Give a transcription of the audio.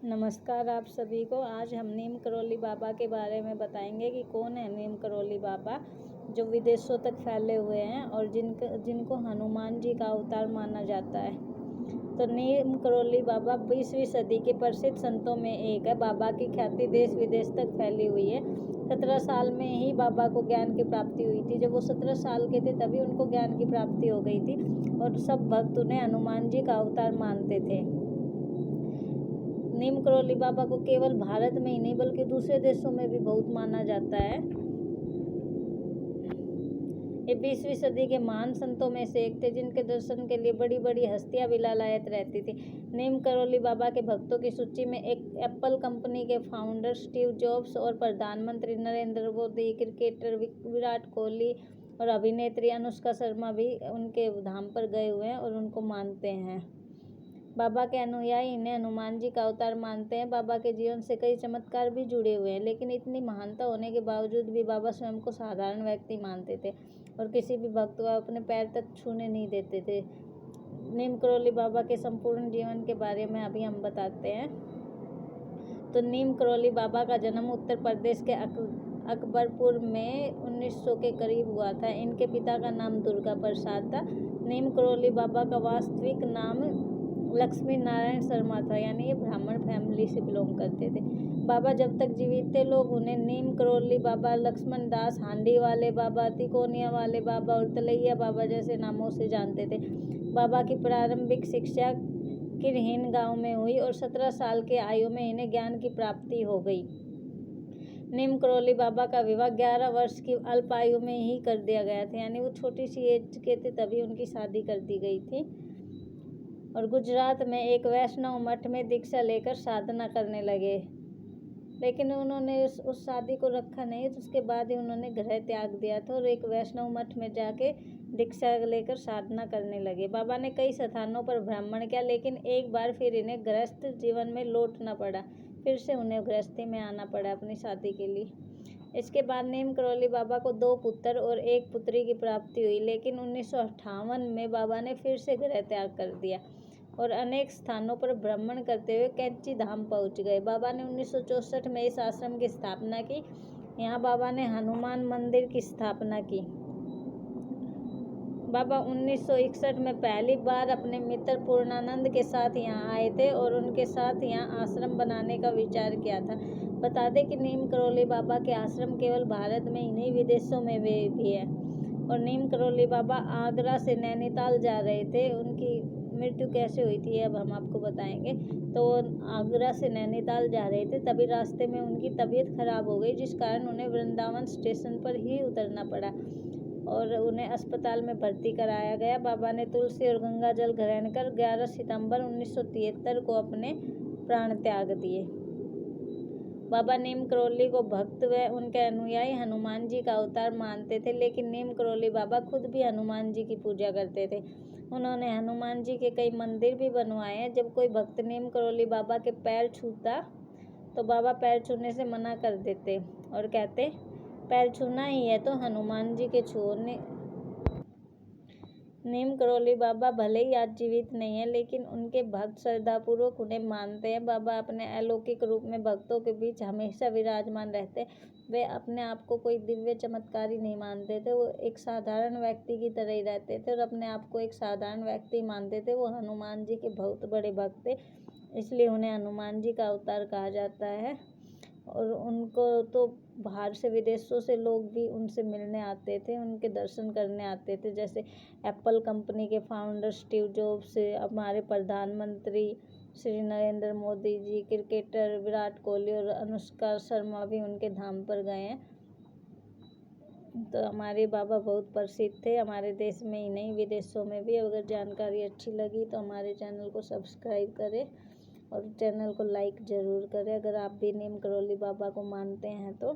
नमस्कार आप सभी को। आज हम नीम करोली बाबा के बारे में बताएंगे कि कौन है नीम करोली बाबा, जो विदेशों तक फैले हुए हैं और जिनको हनुमान जी का अवतार माना जाता है। तो नीम करोली बाबा 20वीं सदी के प्रसिद्ध संतों में एक है। बाबा की ख्याति देश विदेश तक फैली हुई है। 17 साल में ही बाबा को ज्ञान की प्राप्ति हुई थी। जब वो 17 साल के थे तभी उनको ज्ञान की प्राप्ति हो गई थी और सब भक्त उन्हें हनुमान जी का अवतार मानते थे। नीम करोली बाबा को केवल भारत में ही नहीं बल्कि दूसरे देशों में भी बहुत माना जाता है। ये 20वीं सदी के महान संतों में से एक थे, जिनके दर्शन के लिए बड़ी बड़ी हस्तियां भी लालायत रहती थी। नीम करोली बाबा के भक्तों की सूची में एक एप्पल कंपनी के फाउंडर स्टीव जॉब्स और प्रधानमंत्री नरेंद्र मोदी, क्रिकेटर विराट कोहली और अभिनेत्री अनुष्का शर्मा भी उनके धाम पर गए हुए हैं और उनको मानते हैं। बाबा के अनुयायी इन्हें हनुमान जी का अवतार मानते हैं। बाबा के जीवन से कई चमत्कार भी जुड़े हुए हैं, लेकिन इतनी महानता होने के बावजूद भी बाबा स्वयं को साधारण व्यक्ति मानते थे और किसी भी भक्त को अपने पैर तक छूने नहीं देते थे। नीम करोली बाबा के संपूर्ण जीवन के बारे में अभी हम बताते हैं। तो नीम करोली बाबा का जन्म उत्तर प्रदेश के अकबरपुर में 1900 के करीब हुआ था। इनके पिता का नाम दुर्गा प्रसाद था। नीम करोली बाबा का वास्तविक नाम लक्ष्मी नारायण शर्मा था, यानी ये ब्राह्मण फैमिली से बिलोंग करते थे। बाबा जब तक जीवित थे लोग उन्हें नीम करोली बाबा, लक्ष्मण दास, हांडी वाले बाबा, तिकोनिया वाले बाबा और तलैया बाबा जैसे नामों से जानते थे। बाबा की प्रारंभिक शिक्षा किरहीन गांव में हुई और 17 साल के आयु में इन्हें ज्ञान की प्राप्ति हो गई। नीम करोली बाबा का विवाह 11 वर्ष की अल्प आयु में ही कर दिया गया था, यानी वो छोटी सी एज के थे तभी उनकी शादी कर दी गई थी। और गुजरात में एक वैष्णव मठ में दीक्षा लेकर साधना करने लगे, लेकिन उन्होंने उस शादी को रखा नहीं। तो उसके बाद ही उन्होंने घर त्याग दिया था और एक वैष्णव मठ में जाके दीक्षा लेकर साधना करने लगे। बाबा ने कई स्थानों पर भ्रमण किया, लेकिन एक बार फिर इन्हें गृहस्थ जीवन में लौटना पड़ा। फिर से उन्हें गृहस्थी में आना पड़ा अपनी शादी के लिए। इसके बाद नीम करोली बाबा को 2 पुत्र और 1 पुत्री की प्राप्ति हुई, लेकिन 1958 में बाबा ने फिर से गृह त्याग कर दिया और अनेक स्थानों पर भ्रमण करते हुए कैंची धाम पहुंच गए। बाबा ने 1964 में इस आश्रम की स्थापना की। यहाँ बाबा ने हनुमान मंदिर की स्थापना की। बाबा 1961 में पहली बार अपने मित्र पूर्णानंद के साथ यहाँ आए थे और उनके साथ यहाँ आश्रम बनाने का विचार किया था। बता दें कि नीम करोली बाबा के आश्रम केवल भारत में ही नहीं विदेशों में भी है। और नीम करोली बाबा आगरा से नैनीताल जा रहे थे। उनकी मृत्यु कैसे हुई थी अब हम आपको बताएंगे। तो आगरा से नैनीताल जा रहे थे, तभी रास्ते में उनकी तबीयत खराब हो गई, जिस कारण उन्हें वृंदावन स्टेशन पर ही उतरना पड़ा और उन्हें अस्पताल में भर्ती कराया गया। बाबा ने तुलसी और गंगा जल ग्रहण कर 11 सितंबर 1973 को अपने प्राण त्याग दिए। बाबा नीम करोली को भक्त व उनके अनुयायी हनुमान जी का अवतार मानते थे, लेकिन नीम करोली बाबा खुद भी हनुमान जी की पूजा करते थे। उन्होंने हनुमान जी के कई मंदिर भी बनवाए हैं। जब कोई भक्त नीम करोली बाबा के पैर छूता तो बाबा पैर छूने से मना कर देते और कहते, पैर छूना ही है तो हनुमान जी के छुओ। नीम करोली बाबा भले ही आज जीवित नहीं है, लेकिन उनके भक्त श्रद्धापूर्वक उन्हें मानते हैं। बाबा अपने अलौकिक रूप में भक्तों के बीच हमेशा विराजमान रहते। वे अपने आप को कोई दिव्य चमत्कारी नहीं मानते थे, वो एक साधारण व्यक्ति की तरह ही रहते थे और अपने आप को एक साधारण व्यक्ति मानते थे। वो हनुमान जी के बहुत बड़े भक्त थे, इसलिए उन्हें हनुमान जी का अवतार कहा जाता है। और उनको तो बाहर से विदेशों से लोग भी उनसे मिलने आते थे, उनके दर्शन करने आते थे। जैसे एप्पल कंपनी के फाउंडर स्टीव जॉब्स, हमारे प्रधानमंत्री श्री नरेंद्र मोदी जी, क्रिकेटर विराट कोहली और अनुष्का शर्मा भी उनके धाम पर गए हैं। तो हमारे बाबा बहुत प्रसिद्ध थे, हमारे देश में ही नहीं विदेशों में भी। अगर जानकारी अच्छी लगी तो हमारे चैनल को सब्सक्राइब करें और चैनल को लाइक ज़रूर करें। अगर आप भी नीम करोली बाबा को मानते हैं तो